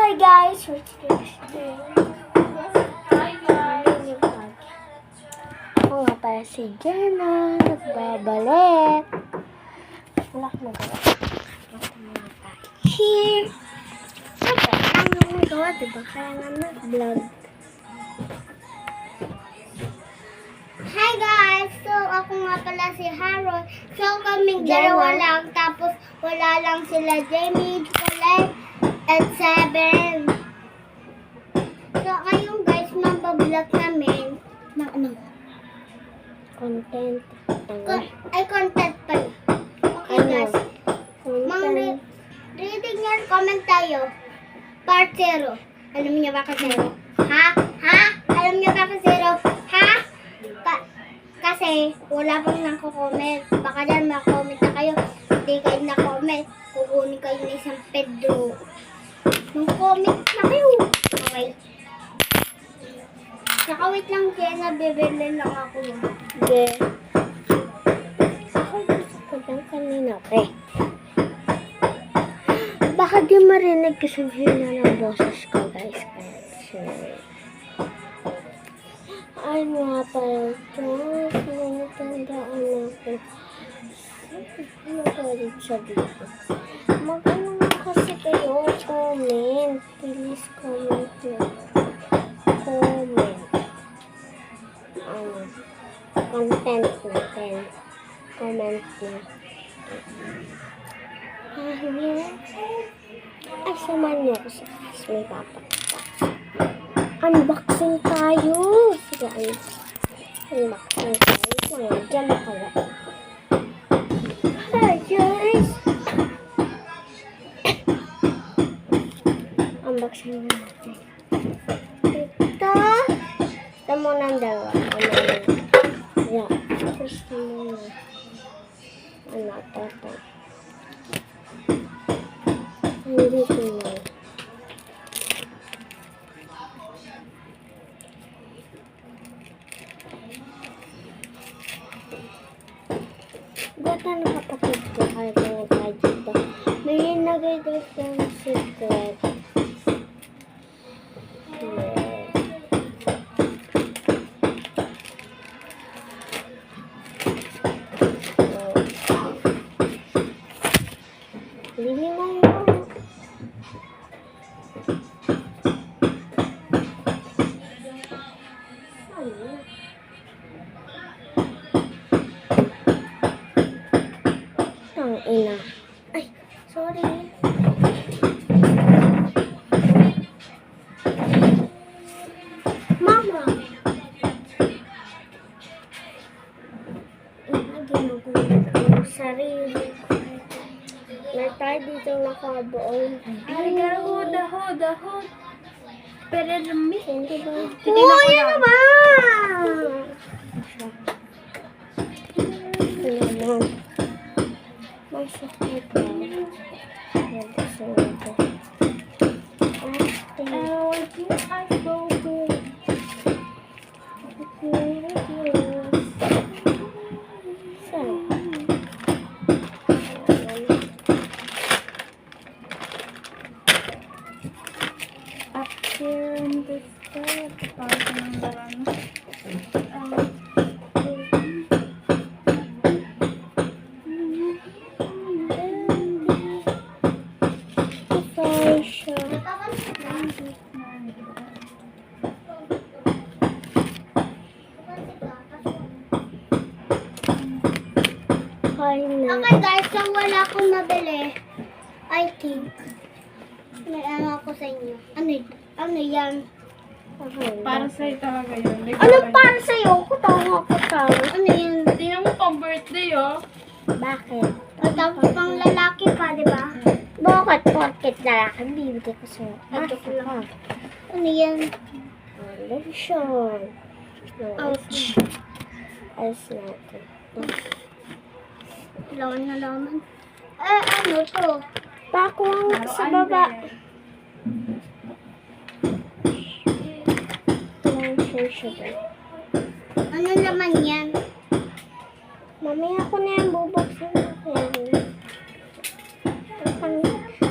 Hi guys! Ako nga pala si Jenna. Nagbabalik. Wala akong magawa. Here. Wala akong magawa, diba? Kaya nga mag-vlog. Hi guys! So, ako nga pala si Harold. So, kaming dalawa lang. Tapos, wala lang sila Jamie, Colette, at 7. So, ngayon guys, mabablog namin na ano? Content. Content pala. Okay guys. Reading yan, comment tayo. Part 0. Alam niyo ba ka 0? Ha? Alam niyo ba ka 0? Ha? Kasi wala pang nako-comment. Baka dyan makomment na kayo. Hindi kayo na-comment. Kukunin kayo ng isang Pedro. Mag-comment na kayo. Okay. Saka wait lang kaya nabibili lang ako. Hindi. Ako gusto ko lang kanina. Okay. Baka di marinig kasi na ng boses ko guys. Sorry. Ay mga pala ito. Sinatandaan ako. Ano ko rin siya dito? Mag-ano nga kasi kayo. Comment. Please comment na. Comment. Content natin. Comment na. Ay, samahan niyo ako sa class. May papakita. Unboxing tayo. Sige, unboxing tayo. Diyan na pala. Hi, guys. Unboxing natin. Ito muna ang dalawa. Yeah. First muna. Ito. Dito na. Ba't na nakapatid ko kahit na tayo dito? May nagay-dress yung secret. Lili mo yun. Ina. Ay, sorry. Mama. Ginugulat ang sarili ko. May tayo dito nakabuong. Ay, dahod. Pero rumi. Hindi ba? Uy, ano ba? Ayan. Masakit ba? Okay guys, so wala akong mabili. I think. May ano ako sa inyo. Ano yan? Para sa'yo talaga yun. Ano para sa'yo? Kutawa. Ano yan? Tingnan mo pang birthday, oh. Bakit? Tapos pang lalaki pa, di ba? Bakit? Porket lalaki, bibigay ko sa'yo. Ano yan? Lotion. Ouch. Ayos natin. Laman. Ano to? Pakuwang sa baba. Ano naman yan? Mamaya ko na yan bubuksan ako yan.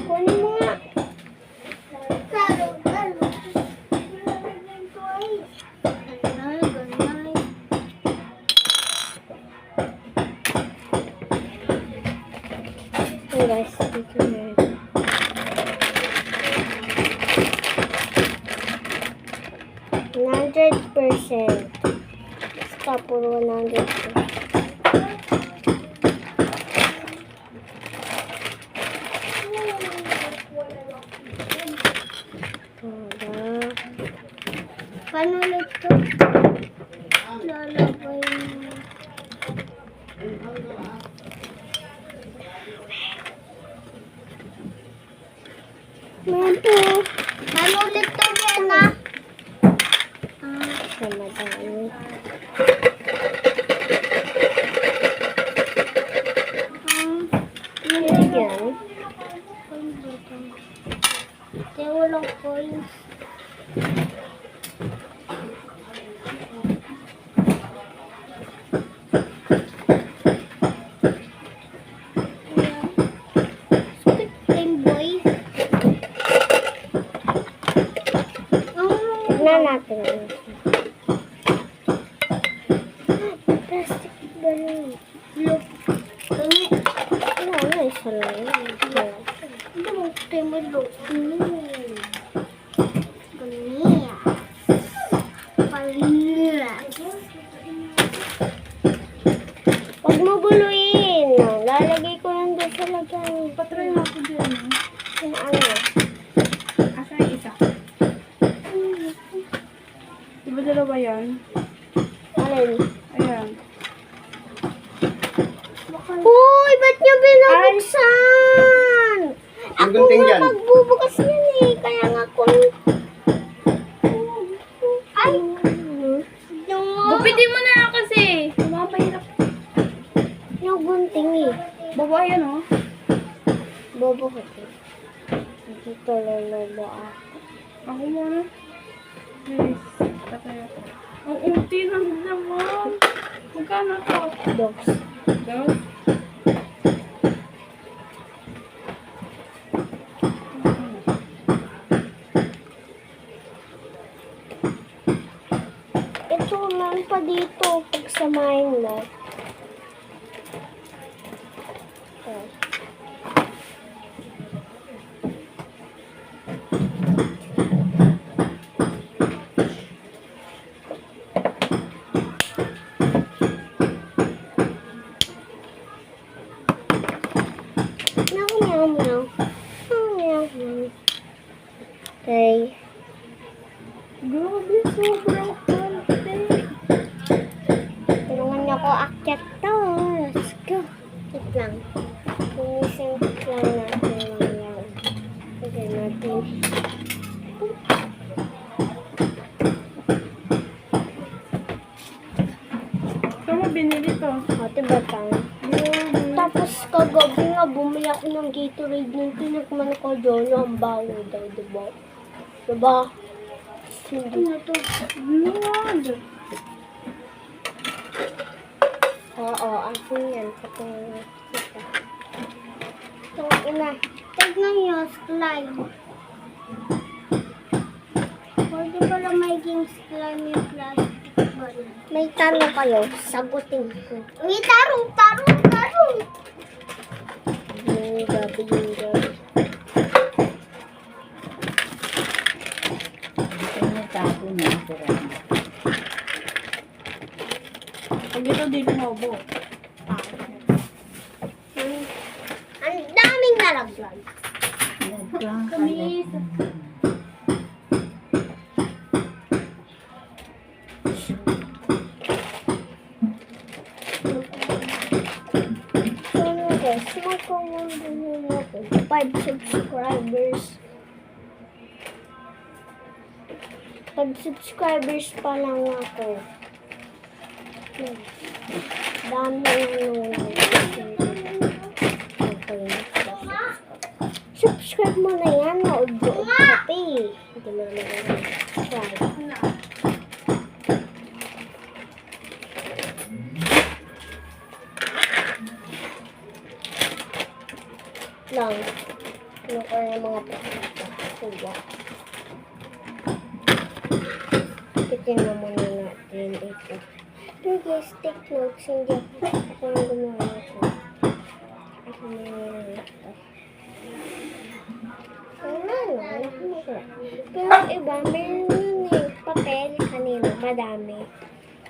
Kunin mo nga. basta puro 100. Paano ulit to? Lalagay mo. Meron po. Paano ulit to, Jenna? Sa madami. Yan. Ito walang coins. Tignan natin. Plastic balloon. Look. Ano, isa lang. Look, tayo look. Vanilla. Huwag mo buluin. Lalagay ko lang doon sa lagyan. Patry mo ako dyan. Yung ano. Asa yung isa? Diba dalawa yan? Alin? Ayan. Uy, ba't niya binubuksan? Ang Ako gunting nga dyan. magbubukas yan eh. Kaya nga kung... Ay! Gupitin mo na lang kasi. Mapahirap. Yung gunting eh. Baba yan oh. Bobo ko eh. Dito lalobo ako. Ako muna. Please. Tatay ako. Ang unti ng naman. Magkano to? Dogs. Dos? Ito man pa dito. Pagsamahin mo. Ito. Meow, meow, meow. Meow, meow, meow. Okay. Grabe, sobrang konti. Tulungan niyo ako akyat to. Let's go. Wait lang. Linisin lang natin yan. Lagyan natin. Saan mo binili to? Ate batang. Tapos kagabi nga bumili ako ng Gatorade nung tinakman ko doon. Ang bago daw, diba? Diba? Hindi na to. Blood. Oo, asin yan. Patungin kita. Itong ina. Tignan nyo, slime. Pwede pala maging slime yung plastic ball. May tanong kayo, sagutin ko. May tarong! Yung gabi. Pag ito di lumobo. Ang daming nalaglag. Kamis. So, guys, magkawandun ako. 5 subscribers. 5 subscribers pa lang ako. Dami subscribe mo na yan. Maudyo ka pa eh. Hindi mo naman subscribe. Lang. Ano ko yung mga pagkakasuwa. Titignan muna natin ito. Pero guys, take notes. Hindi ako lang gumawa ito. Ako na yung ito. Pero iba, meron yun eh. Papel kanina. Madami.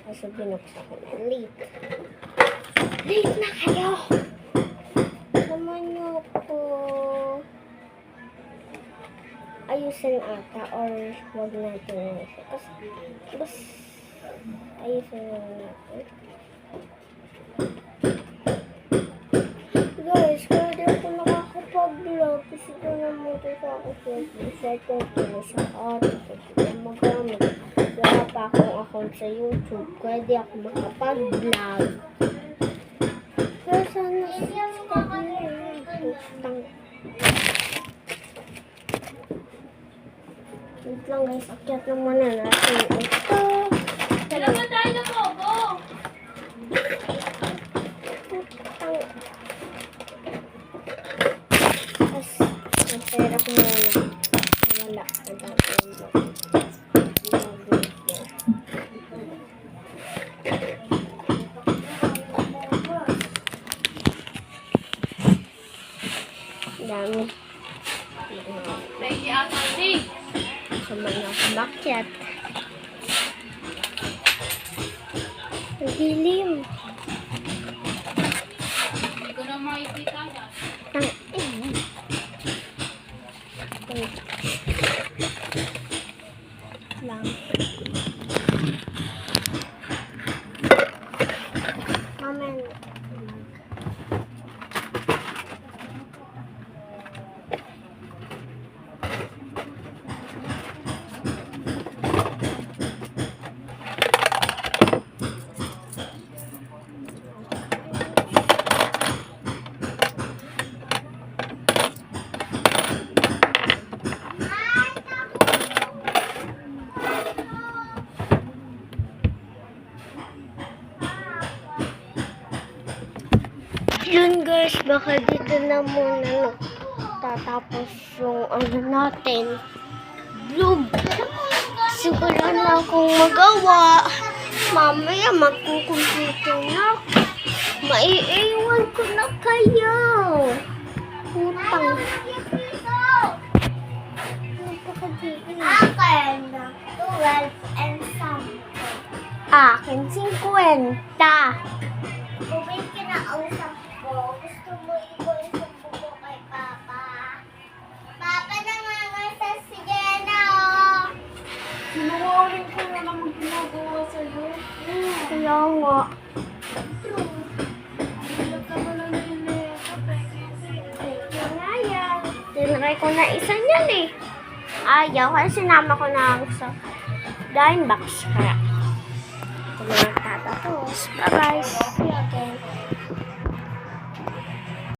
Kasi binuksan ko na late. Late na kayo! Naman niyo po ayusin ata or wag natin ayusin. Kasi bas ayusin lang natin. Guys, kaya di ako nakakapag-vlog kasi ko naman ito sa ako sa ko sa ate ko magamit. Wala pa akong account sa YouTube kaya di ako makapag-vlog. Kaya sana subscribe nyo. Wait lang guys, akyat na muna natin ito. Kailan ba tayo na bobo? Tapos, nagpera ko muna. Wala. Dami. Pwede ata din. Sa mga bakyat. Ang dilim. Hindi ko na makikita yan. Lang. Amen. Yun guys, baka dito na muna tatapos yung ano natin. Vlog. Kasi wala na akong magawa. Mamaya magkukumputer na ako. Maiiwan ko na kayo. Utang. Akin, 12 and something. Akin, 50. Bumili ka na ang 10. Gusto mo i-voice yung buko kay Papa. Papa, nangangasa si Jenna, oh. Sinuwarin ko na naman ginagawa sa'yo. Kaya nga. Bilag ka mo lang yun eh. Kaya nga yan. Tinry ko na isa niyan eh. Ayaw, kasi sinama ko na sa dime box. Kaya, ito na tatapos. Bye-bye. See you again.